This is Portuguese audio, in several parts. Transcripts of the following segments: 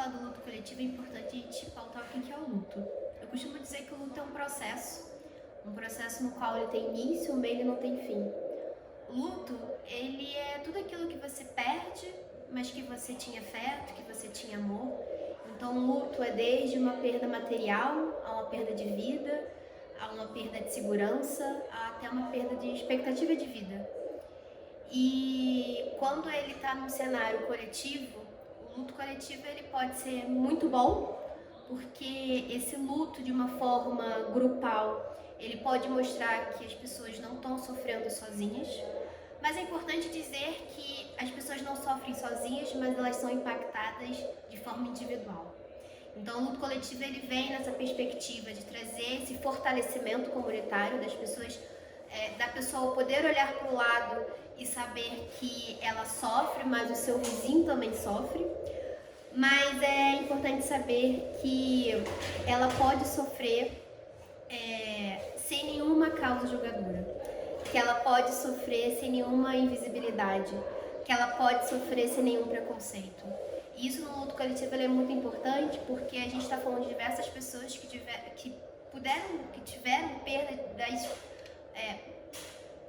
falar do luto coletivo, é importante a gente pautar o que é o luto. Eu costumo dizer que o luto é um processo no qual ele tem início, meio e não tem fim. O luto, ele é tudo aquilo que você perde, mas que você tinha afeto, que você tinha amor. Então, o luto é desde uma perda material, a uma perda de vida, a uma perda de segurança, até uma perda de expectativa de vida. E quando ele está num cenário coletivo, o luto coletivo ele pode ser muito bom, porque esse luto de uma forma grupal, ele pode mostrar que as pessoas não estão sofrendo sozinhas. Mas é importante dizer que as pessoas não sofrem sozinhas, mas elas são impactadas de forma individual. Então, o luto coletivo ele vem nessa perspectiva de trazer esse fortalecimento comunitário das pessoas, da pessoa poder olhar para o lado e saber que ela sofre, mas o seu vizinho também sofre. Mas é importante saber que ela pode sofrer sem nenhuma causa julgadora, que ela pode sofrer sem nenhuma invisibilidade, que ela pode sofrer sem nenhum preconceito. E isso no luto coletivo é muito importante porque a gente está falando de diversas pessoas que tiveram perda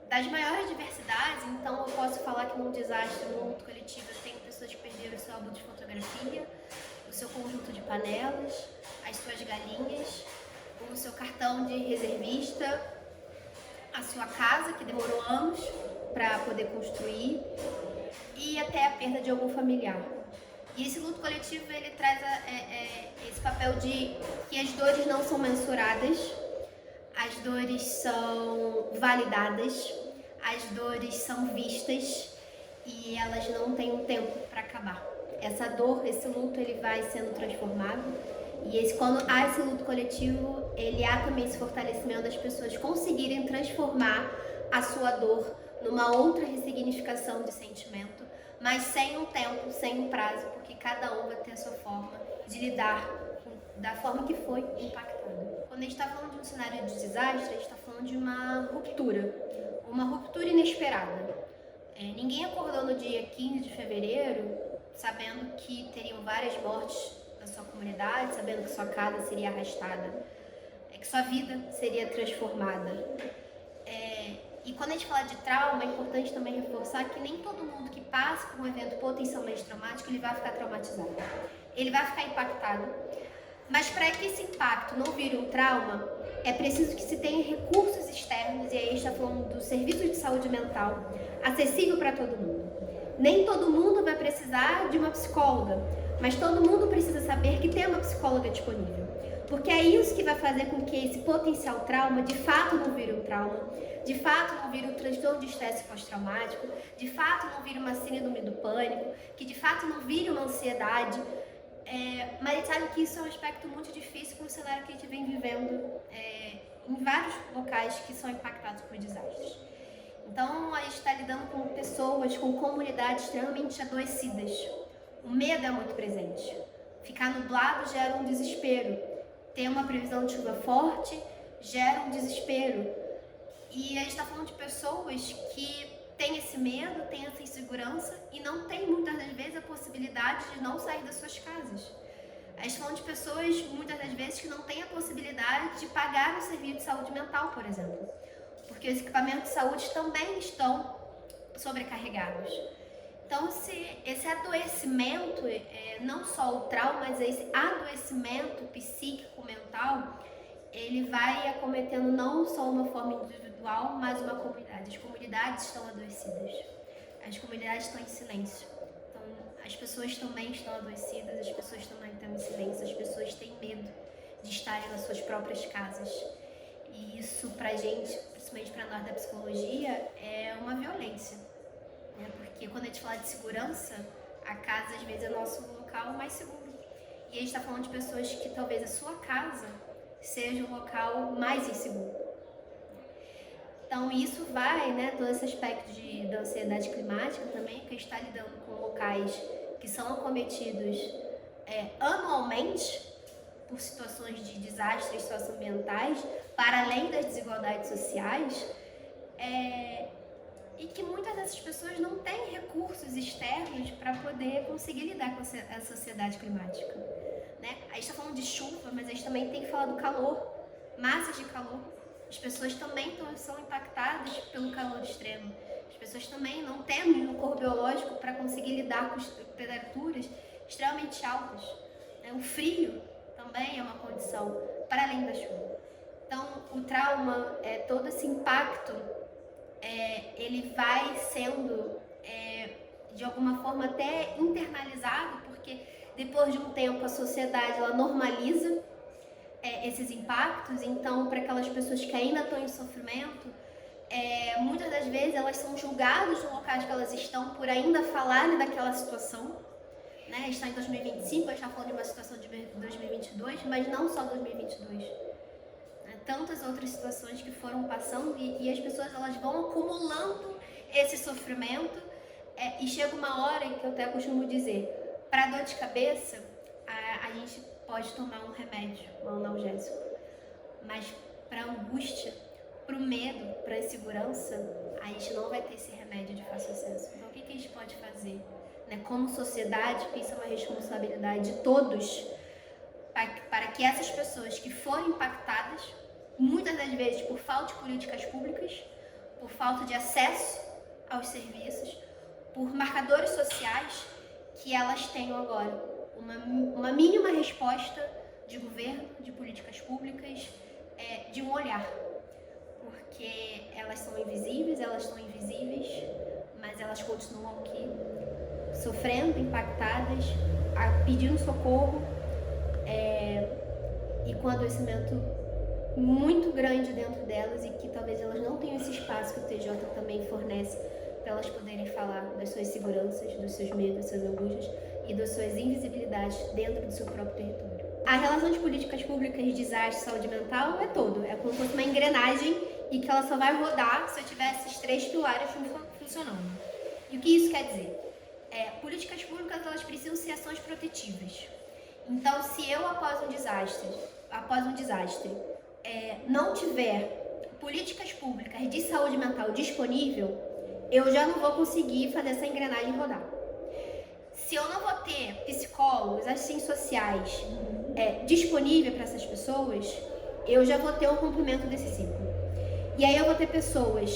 das maiores diversidades. Então eu posso falar que num desastre, no luto coletivo, eu tenho pessoas que perderam o seu álbum de fotografia, o seu conjunto de panelas, as suas galinhas, o seu cartão de reservista, a sua casa, que demorou anos para poder construir, e até a perda de algum familiar. E esse luto coletivo, ele traz esse papel de que as dores não são mensuradas, as dores são validadas, as dores são vistas e elas não têm um tempo para acabar. Essa dor, esse luto, ele vai sendo transformado. E quando há esse luto coletivo, ele há também esse fortalecimento das pessoas conseguirem transformar a sua dor numa outra ressignificação de sentimento, mas sem um tempo, sem um prazo, porque cada um vai ter a sua forma de lidar da forma que foi impactado. Quando a gente está falando de um cenário de desastre, a gente está falando de uma ruptura inesperada. Ninguém acordou no dia 15 de fevereiro sabendo que teriam várias mortes na sua comunidade, sabendo que sua casa seria arrastada, que sua vida seria transformada. E quando a gente fala de trauma, é importante também reforçar que nem todo mundo que passa por um evento potencialmente traumático, ele vai ficar traumatizado. Ele vai ficar impactado. Mas para que esse impacto não vire um trauma, é preciso que se tenha recursos externos, e aí a gente está falando do serviço de saúde mental, acessível para todo mundo. Nem todo mundo vai precisar de uma psicóloga, mas todo mundo precisa saber que tem uma psicóloga disponível. Porque é isso que vai fazer com que esse potencial trauma de fato não vire um trauma, de fato não vire um transtorno de estresse pós-traumático, de fato não vire uma síndrome do pânico, que de fato não vire uma ansiedade. Mas a gente sabe que isso é um aspecto muito difícil para o cenário que a gente vem vivendo em vários locais que são impactados por desastres. Então a gente está lidando com pessoas, com comunidades extremamente adoecidas. O medo é muito presente. Ficar nublado gera um desespero. Ter uma previsão de chuva forte gera um desespero. E a gente está falando de pessoas que têm esse medo, têm essa insegurança e não têm muitas das vezes a possibilidade de não sair das suas casas. A gente está falando de pessoas muitas das vezes que não têm a possibilidade de pagar o serviço de saúde mental, por exemplo. Porque os equipamentos de saúde também estão sobrecarregados. Então, esse adoecimento, não só o trauma, mas esse adoecimento psíquico, mental, ele vai acometendo não só uma forma individual, mas uma comunidade. As comunidades estão adoecidas, as comunidades estão em silêncio. Então, as pessoas também estão adoecidas, as pessoas também estão em silêncio, as pessoas têm medo de estarem nas suas próprias casas. E isso, pra gente, principalmente para nós da psicologia, é uma violência. Porque quando a gente fala de segurança, a casa às vezes é o nosso local mais seguro. E a gente está falando de pessoas que talvez a sua casa seja o local mais inseguro. Então isso vai, todo esse aspecto da ansiedade climática também, que a gente está lidando com locais que são acometidos anualmente por situações de desastres socioambientais, para além das desigualdades sociais. e que muitas dessas pessoas não têm recursos externos para poder conseguir lidar com a sociedade climática, né? A gente está falando de chuva, mas a gente também tem que falar do calor, massas de calor. As pessoas também são impactadas pelo calor extremo. As pessoas também não têm um corpo biológico para conseguir lidar com temperaturas extremamente altas. O frio também é uma condição para além da chuva. Então, o trauma, todo esse impacto, ele vai sendo, de alguma forma, até internalizado, porque depois de um tempo a sociedade ela normaliza esses impactos. Então, para aquelas pessoas que ainda estão em sofrimento, muitas das vezes elas são julgadas no local que elas estão por ainda falarem daquela situação, né? A gente está em 2025, a gente está falando de uma situação de 2022, mas não só 2022. Tantas outras situações que foram passando e as pessoas elas vão acumulando esse sofrimento, e chega uma hora em que eu até costumo dizer, para dor de cabeça, a gente pode tomar um remédio, um analgésico, mas para angústia, para o medo, para a insegurança, a gente não vai ter esse remédio de fácil acesso. Então, o que a gente pode fazer? Como sociedade, que isso é uma responsabilidade de todos, para que essas pessoas que forem impactadas, muitas das vezes por falta de políticas públicas, por falta de acesso aos serviços, por marcadores sociais, que elas tenham agora uma mínima resposta de governo, de políticas públicas, de um olhar. Porque elas são invisíveis, elas estão invisíveis, mas elas continuam aqui, sofrendo, impactadas, pedindo socorro, e com um adoecimento muito grande dentro delas, e que talvez elas não tenham esse espaço que o TJ também fornece para elas poderem falar das suas seguranças, dos seus medos, das suas angústias e das suas invisibilidades dentro do seu próprio território. A relação de políticas públicas de desastre e saúde mental é como se fosse uma engrenagem e que ela só vai rodar se eu tiver esses 3 pilares funcionando. E o que isso quer dizer? Políticas públicas elas precisam ser ações protetivas. Então, se eu após um desastre, não tiver políticas públicas de saúde mental disponível, eu já não vou conseguir fazer essa engrenagem rodar. Se eu não vou ter psicólogos, assistentes sociais disponíveis para essas pessoas, eu já vou ter um rompimento desse ciclo. E aí eu vou ter pessoas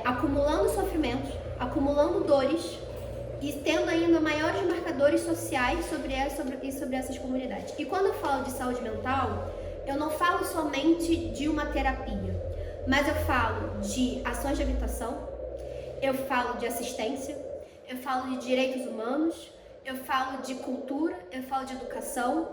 acumulando sofrimentos, acumulando dores e tendo ainda maiores marcadores sociais sobre essas comunidades. E quando eu falo de saúde mental, eu não falo somente de uma terapia, mas eu falo de ações de habitação, eu falo de assistência, eu falo de direitos humanos, eu falo de cultura, eu falo de educação.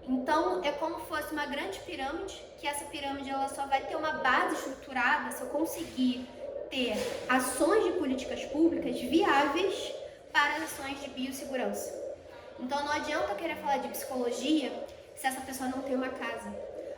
Então, é como se fosse uma grande pirâmide, que essa pirâmide ela só vai ter uma base estruturada se eu conseguir ter ações de políticas públicas viáveis para as ações de biossegurança. Então, não adianta querer falar de psicologia se essa pessoa não tem uma casa.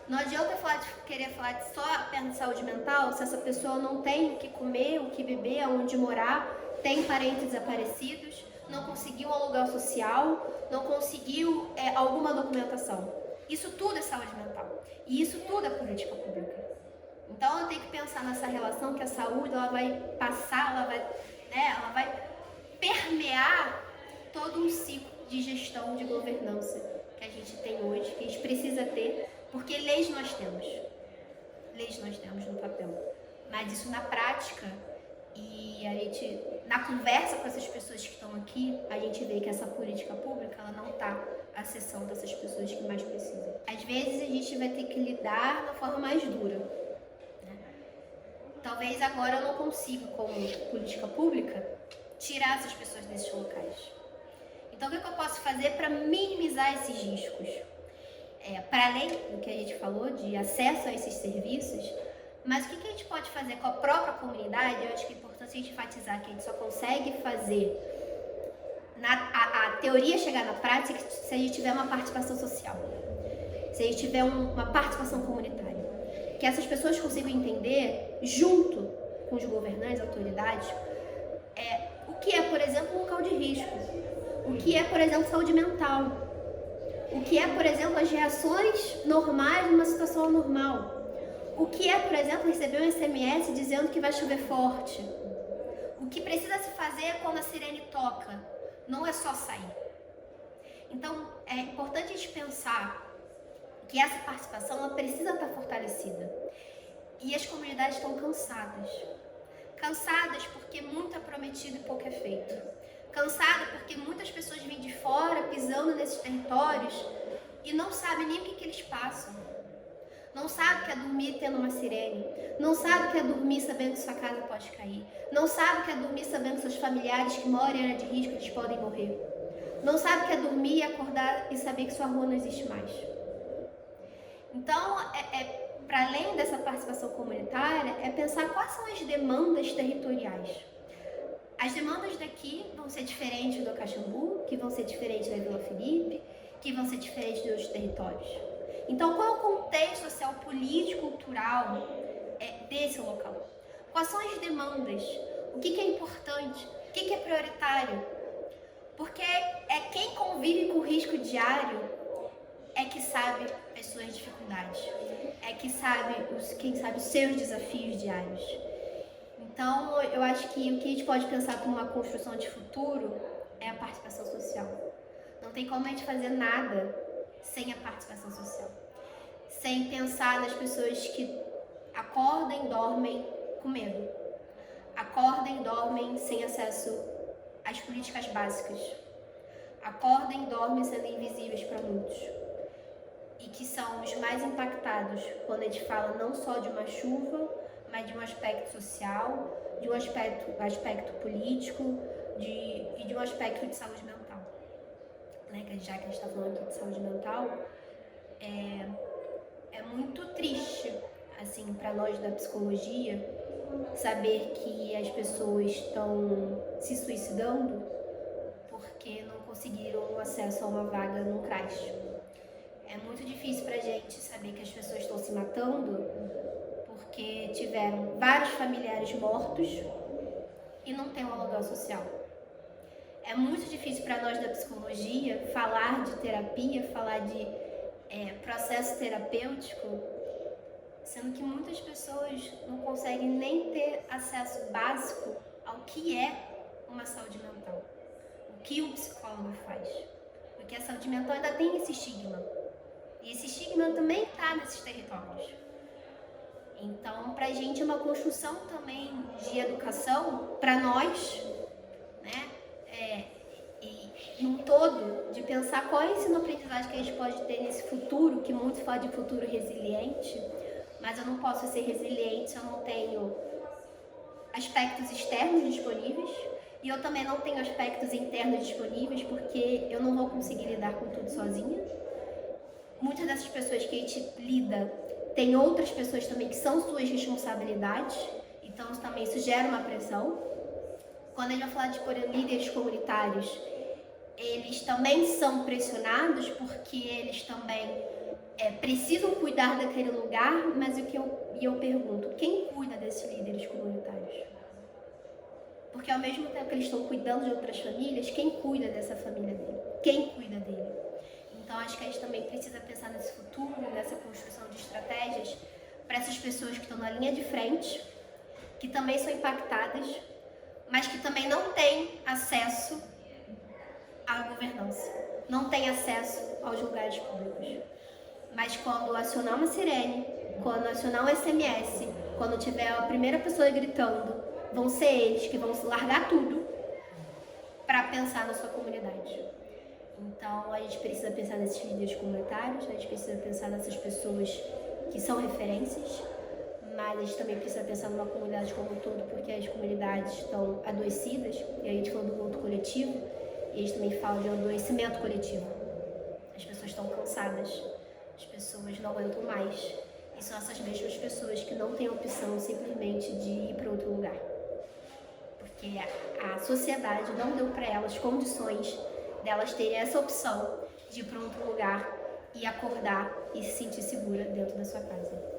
Não adianta querer falar só apenas de saúde mental se essa pessoa não tem o que comer, o que beber, aonde morar, tem parentes desaparecidos, não conseguiu um aluguel social, não conseguiu alguma documentação. Isso tudo é saúde mental. E isso tudo é política pública. Então eu tenho que pensar nessa relação que a saúde ela vai passar, ela vai permear todo um ciclo de gestão, de governança que a gente tem hoje, que a gente precisa ter, porque leis nós temos no papel, mas isso na prática, e a gente, na conversa com essas pessoas que estão aqui, a gente vê que essa política pública, ela não está acessando essas pessoas que mais precisam. Às vezes a gente vai ter que lidar da forma mais dura, né? Talvez agora eu não consiga, como política pública, tirar essas pessoas desses locais. Então o que eu posso fazer para minimizar esses riscos? Para além do que a gente falou, de acesso a esses serviços, mas o que a gente pode fazer com a própria comunidade? Eu acho que é importante a gente enfatizar que a gente só consegue fazer a teoria chegar na prática se a gente tiver uma participação social, se a gente tiver uma participação comunitária, que essas pessoas consigam entender, junto com os governantes, autoridades, o que é, por exemplo, um local de risco, o que é, por exemplo, saúde mental, o que é, por exemplo, as reações normais numa situação anormal, o que é, por exemplo, receber um SMS dizendo que vai chover forte, O que precisa se fazer é quando a sirene toca, não é só sair. Então, é importante a gente pensar que essa participação ela precisa estar fortalecida. E as comunidades estão cansadas. Cansadas porque muito é prometido e pouco é feito. Cansadas porque muitas pessoas vêm de fora pisando nesses territórios e não sabem nem o que eles passam. Não sabe que é dormir tendo uma sirene. Não sabe que é dormir sabendo que sua casa pode cair. Não sabe que é dormir sabendo que seus familiares que moram em área de risco eles podem morrer. Não sabe que é dormir e acordar e saber que sua rua não existe mais. Então, para além dessa participação comunitária, é pensar quais são as demandas territoriais. As demandas daqui vão ser diferentes do Caxambu, que vão ser diferentes da Vila Felipe, que vão ser diferentes de outros territórios. Então, qual é o contexto social, político, cultural desse local? Quais são as demandas? O que é importante? O que é prioritário? Porque quem convive com o risco diário é que sabe as suas dificuldades, é que sabe quem sabe os seus desafios diários. Então, eu acho que o que a gente pode pensar como uma construção de futuro é a participação social. Não tem como a gente fazer nada sem a participação social. Sem pensar nas pessoas que acordam e dormem com medo. Acordam e dormem sem acesso às políticas básicas. Acordam e dormem sendo invisíveis para muitos. E que são os mais impactados quando a gente fala não só de uma chuva, mas de um aspecto social, de um aspecto político e de um aspecto de saúde mental. Né? Já que a gente está falando aqui de saúde mental, é muito triste, assim, para nós da psicologia, saber que as pessoas estão se suicidando porque não conseguiram acesso a uma vaga no CRAS. É muito difícil pra gente saber que as pessoas estão se matando porque tiveram vários familiares mortos e não tem um aluguel social. É muito difícil para nós da psicologia falar de terapia, falar de processo terapêutico, sendo que muitas pessoas não conseguem nem ter acesso básico ao que é uma saúde mental, o que o psicólogo faz. Porque a saúde mental ainda tem esse estigma. E esse estigma também está nesses territórios. Então, para a gente é uma construção também de educação, para nós, né? E um todo, de pensar qual é o ensino-aprendizagem que a gente pode ter nesse futuro, que muitos falam de futuro resiliente, mas eu não posso ser resiliente se eu não tenho aspectos externos disponíveis, e eu também não tenho aspectos internos disponíveis, porque eu não vou conseguir lidar com tudo sozinha. Muitas dessas pessoas que a gente lida, tem outras pessoas também que são suas responsabilidades, então também isso gera uma pressão. Quando a gente vai falar de líderes comunitários, eles também são pressionados porque eles também precisam cuidar daquele lugar, mas eu pergunto, quem cuida desses líderes comunitários? Porque ao mesmo tempo que eles estão cuidando de outras famílias, quem cuida dessa família dele? Quem cuida dele? Então, acho que a gente também precisa pensar nesse futuro, nessa construção de estratégias para essas pessoas que estão na linha de frente, que também são impactadas, mas que também não têm acesso à governança, não têm acesso aos lugares públicos. Mas quando acionar uma sirene, quando acionar um SMS, quando tiver a primeira pessoa gritando, vão ser eles que vão largar tudo para pensar na sua comunidade. Então, a gente precisa pensar nesses líderes comunitários, a gente precisa pensar nessas pessoas que são referências, mas a gente também precisa pensar numa comunidade como um todo, porque as comunidades estão adoecidas, e a gente fala do luto coletivo, e a gente também fala de um adoecimento coletivo. As pessoas estão cansadas, as pessoas não aguentam mais, e são essas mesmas pessoas que não têm opção simplesmente de ir para outro lugar. Porque a sociedade não deu para elas condições delas terem essa opção de ir para outro lugar e acordar e se sentir segura dentro da sua casa.